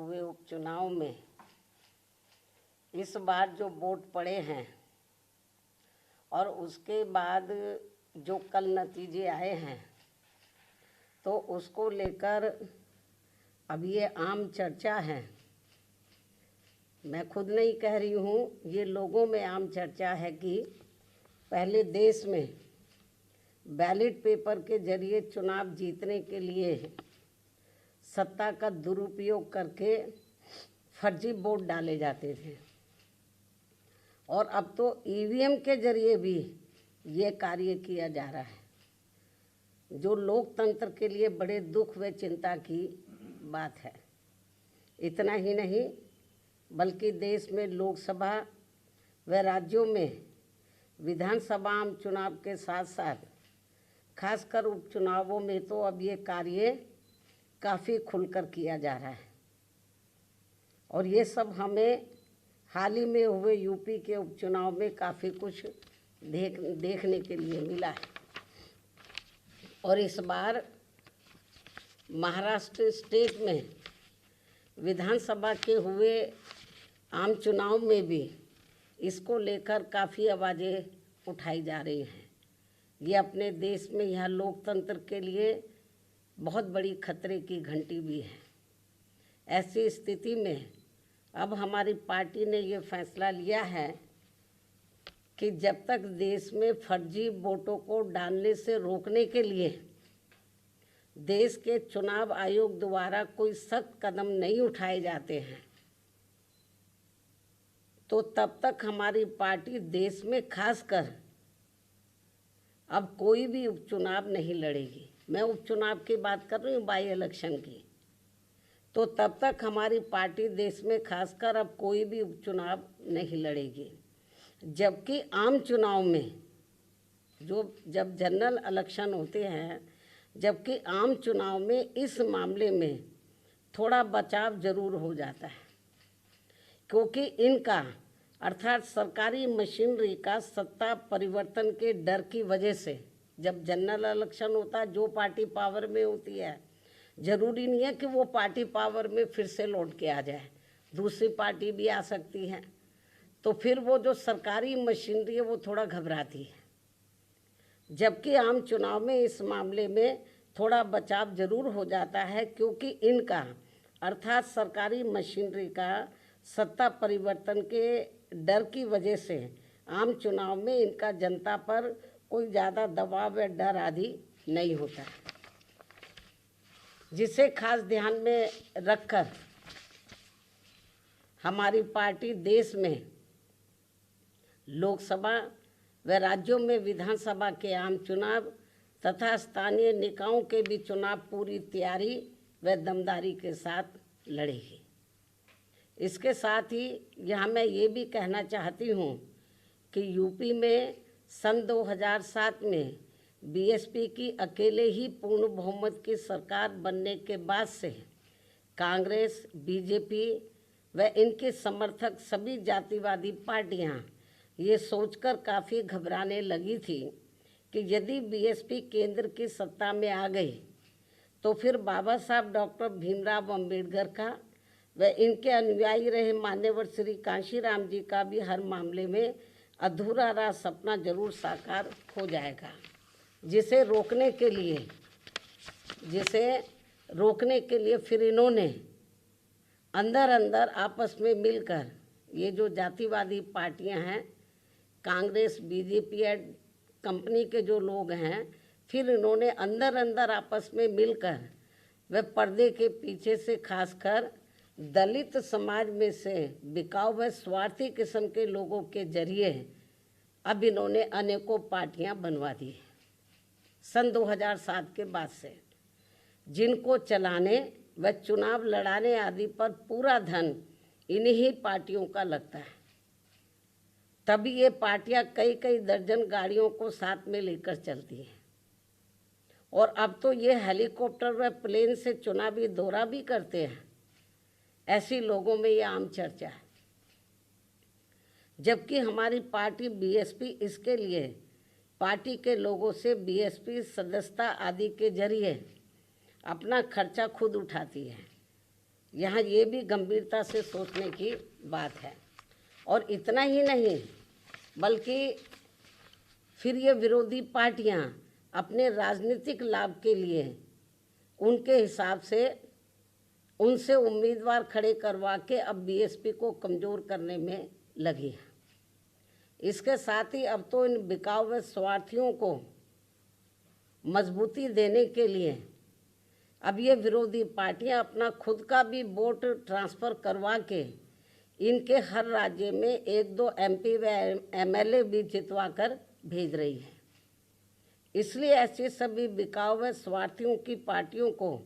हुए उपचुनाव में इस बार जो वोट पड़े हैं और उसके बाद जो कल नतीजे आए हैं, तो उसको लेकर अब ये आम चर्चा है। मैं खुद नहीं कह रही हूँ, ये लोगों में आम चर्चा है कि पहले देश में बैलेट पेपर के जरिए चुनाव जीतने के लिए सत्ता का दुरुपयोग करके फर्जी वोट डाले जाते थे, और अब तो ईवीएम के जरिए भी ये कार्य किया जा रहा है, जो लोकतंत्र के लिए बड़े दुख व चिंता की बात है। इतना ही नहीं, बल्कि देश में लोकसभा व राज्यों में विधानसभा आम चुनाव के साथ साथ खासकर उपचुनावों में तो अब ये कार्य काफ़ी खुलकर किया जा रहा है। और ये सब हमें हाल ही में हुए यूपी के उपचुनाव में काफ़ी कुछ देखने के लिए मिला है। और इस बार महाराष्ट्र स्टेट में विधानसभा के हुए आम चुनाव में भी इसको लेकर काफ़ी आवाज़ें उठाई जा रही हैं। ये अपने देश में यह लोकतंत्र के लिए बहुत बड़ी खतरे की घंटी भी है। ऐसी स्थिति में अब हमारी पार्टी ने ये फैसला लिया है कि जब तक देश में फर्जी वोटों को डालने से रोकने के लिए देश के चुनाव आयोग द्वारा कोई सख्त कदम नहीं उठाए जाते हैं, तो तब तक हमारी पार्टी देश में खासकर अब कोई भी उपचुनाव नहीं लड़ेगी। मैं उपचुनाव की बात कर रही हूँ, बाई इलेक्शन की। तो तब तक हमारी पार्टी देश में खासकर अब कोई भी उपचुनाव नहीं लड़ेगी। जबकि आम चुनाव में जब जनरल इलेक्शन होते हैं, जबकि आम चुनाव में इस मामले में थोड़ा बचाव जरूर हो जाता है, क्योंकि इनका अर्थात सरकारी मशीनरी का सत्ता परिवर्तन के डर की वजह से जब जनरल इलेक्शन होता है, जो पार्टी पावर में होती है, ज़रूरी नहीं है कि वो पार्टी पावर में फिर से लौट के आ जाए, दूसरी पार्टी भी आ सकती है। तो फिर वो जो सरकारी मशीनरी है वो थोड़ा घबराती है। जबकि आम चुनाव में इस मामले में थोड़ा बचाव जरूर हो जाता है, क्योंकि इनका अर्थात सरकारी मशीनरी का सत्ता परिवर्तन के डर की वजह से आम चुनाव में इनका जनता पर कोई ज़्यादा दबाव या डर आदि नहीं होता है, जिसे खास ध्यान में रखकर हमारी पार्टी देश में लोकसभा व राज्यों में विधानसभा के आम चुनाव तथा स्थानीय निकायों के भी चुनाव पूरी तैयारी व दमदारी के साथ लड़ेगी। इसके साथ ही यहाँ मैं ये भी कहना चाहती हूँ कि यूपी में सन 2007 में बीएसपी की अकेले ही पूर्ण बहुमत की सरकार बनने के बाद से कांग्रेस, बीजेपी व इनके समर्थक सभी जातिवादी पार्टियाँ ये सोचकर काफ़ी घबराने लगी थी कि यदि बीएसपी केंद्र की सत्ता में आ गई तो फिर बाबा साहब डॉक्टर भीमराव अंबेडकर का व इनके अनुयायी रहे मान्यवर श्री कांशीराम जी का भी हर मामले में अधूरा रहा सपना जरूर साकार हो जाएगा, जिसे रोकने के लिए फिर इन्होंने अंदर अंदर आपस में मिलकर ये जो जातिवादी पार्टियां हैं, कांग्रेस, बीजेपी या कंपनी के जो लोग हैं, फिर इन्होंने अंदर अंदर आपस में मिलकर व पर्दे के पीछे से खासकर दलित समाज में से बिकाऊ व स्वार्थी किस्म के लोगों के जरिए अब इन्होंने अनेकों पार्टियां बनवा दी सन 2007 के बाद से, जिनको चलाने व चुनाव लड़ाने आदि पर पूरा धन इन्हीं पार्टियों का लगता है। तभी ये पार्टियां कई कई दर्जन गाड़ियों को साथ में लेकर चलती हैं, और अब तो ये हेलीकॉप्टर व प्लेन से चुनावी दौरा भी करते हैं। ऐसी लोगों में ये आम चर्चा है। जबकि हमारी पार्टी बीएसपी इसके लिए पार्टी के लोगों से बीएसपी सदस्यता आदि के जरिए अपना खर्चा खुद उठाती है। यहाँ ये भी गंभीरता से सोचने की बात है। और इतना ही नहीं, बल्कि फिर ये विरोधी पार्टियाँ अपने राजनीतिक लाभ के लिए उनके हिसाब से उनसे उम्मीदवार खड़े करवा के अब बीएसपी को कमज़ोर करने में लगी हैं। इसके साथ ही अब तो इन बिकाऊ व स्वार्थियों को मजबूती देने के लिए अब ये विरोधी पार्टियां अपना खुद का भी वोट ट्रांसफ़र करवा के इनके हर राज्य में 1-2 एमपी व एमएलए भी जितवा कर भेज रही है। इसलिए ऐसी सभी बिकाऊ व स्वार्थियों की पार्टियों को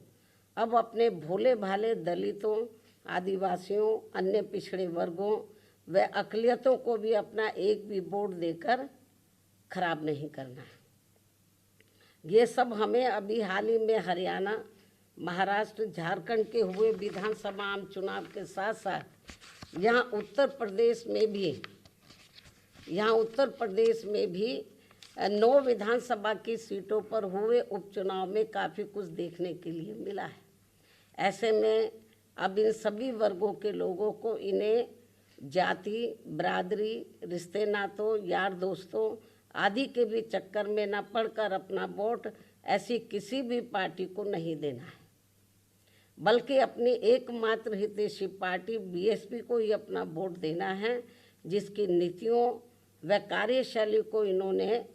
अब अपने भोले भाले दलितों, आदिवासियों, अन्य पिछड़े वर्गों व अक़लियतों को भी अपना एक भी वोट देकर खराब नहीं करना है। ये सब हमें अभी हाल ही में हरियाणा, महाराष्ट्र, झारखंड के हुए विधानसभा आम चुनाव के साथ साथ यहाँ उत्तर प्रदेश में भी 9 विधानसभा की सीटों पर हुए उपचुनाव में काफ़ी कुछ देखने के लिए मिला है। ऐसे में अब इन सभी वर्गों के लोगों को इन्हें जाति, बरादरी, रिश्ते नातों, यार दोस्तों आदि के भी चक्कर में न पड़कर अपना वोट ऐसी किसी भी पार्टी को नहीं देना है, बल्कि अपनी एकमात्र हितैषी पार्टी बीएसपी को ही अपना वोट देना है, जिसकी नीतियों व कार्यशैली को इन्होंने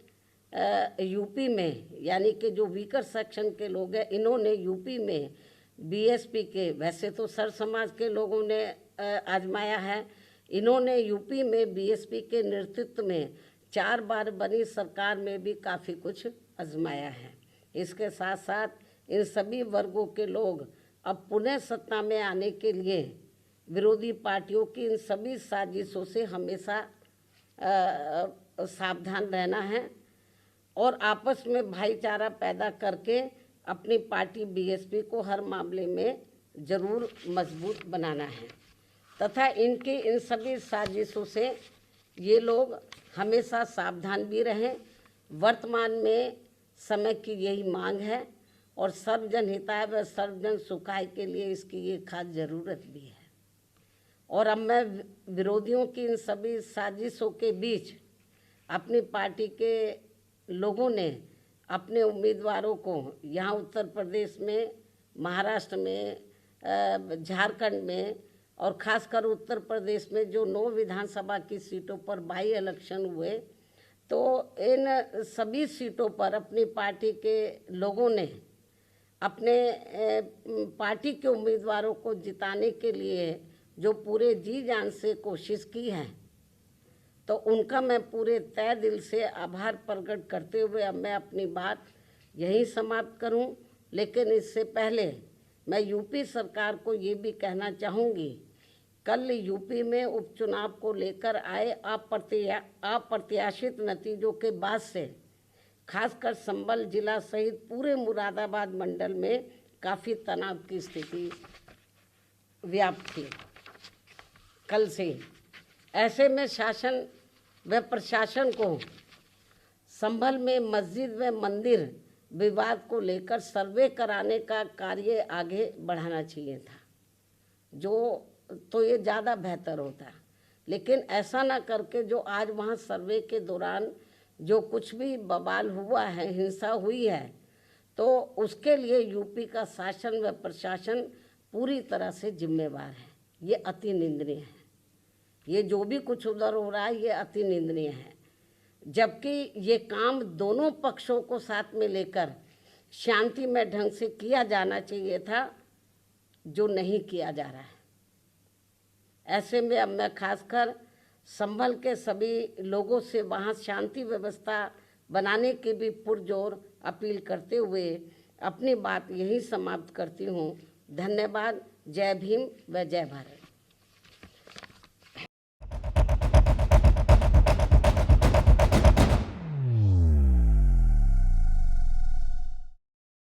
यूपी में, यानी कि जो वीकर सेक्शन के लोग हैं, इन्होंने यूपी में बीएसपी के, वैसे तो सर समाज के लोगों ने आजमाया है, इन्होंने यूपी में बीएसपी के नेतृत्व में 4 बार बनी सरकार में भी काफ़ी कुछ आजमाया है। इसके साथ साथ इन सभी वर्गों के लोग अब पुनः सत्ता में आने के लिए विरोधी पार्टियों की इन सभी साजिशों से हमेशा सावधान रहना है और आपस में भाईचारा पैदा करके अपनी पार्टी बीएसपी को हर मामले में ज़रूर मजबूत बनाना है तथा इनकी इन सभी साजिशों से ये लोग हमेशा सावधान भी रहें। वर्तमान में समय की यही मांग है और सर्वजन हिताय व सर्वजन सुखाय के लिए इसकी ये खास ज़रूरत भी है। और अब मैं विरोधियों की इन सभी साजिशों के बीच अपनी पार्टी के लोगों ने अपने उम्मीदवारों को यहाँ उत्तर प्रदेश में, महाराष्ट्र में, झारखंड में और ख़ासकर उत्तर प्रदेश में जो 9 विधानसभा की सीटों पर बाई इलेक्शन हुए, तो इन सभी सीटों पर अपनी पार्टी के लोगों ने अपने पार्टी के उम्मीदवारों को जिताने के लिए जो पूरे जी जान से कोशिश की है, तो उनका मैं पूरे तय दिल से आभार प्रकट करते हुए अब मैं अपनी बात यहीं समाप्त करूं। लेकिन इससे पहले मैं यूपी सरकार को ये भी कहना चाहूँगी, कल यूपी में उपचुनाव को लेकर आए अप्रत्याशित नतीजों के बाद से खासकर संभल जिला सहित पूरे मुरादाबाद मंडल में काफ़ी तनाव की स्थिति व्याप्त थी कल से ही। ऐसे में शासन व प्रशासन को संभल में मस्जिद व मंदिर विवाद को लेकर सर्वे कराने का कार्य आगे बढ़ाना चाहिए था, जो तो ये ज़्यादा बेहतर होता। लेकिन ऐसा ना करके जो आज वहाँ सर्वे के दौरान जो कुछ भी बवाल हुआ है, हिंसा हुई है, तो उसके लिए यूपी का शासन व प्रशासन पूरी तरह से जिम्मेवार है। ये अति निंदनीय है। ये जो भी कुछ उधर हो रहा है ये अति निंदनीय है, जबकि ये काम दोनों पक्षों को साथ में लेकर शांतिमय ढंग से किया जाना चाहिए था, जो नहीं किया जा रहा है। ऐसे में अब मैं खासकर संभल के सभी लोगों से वहाँ शांति व्यवस्था बनाने की भी पुरजोर अपील करते हुए अपनी बात यहीं समाप्त करती हूँ। धन्यवाद। जय भीम व जय भारत।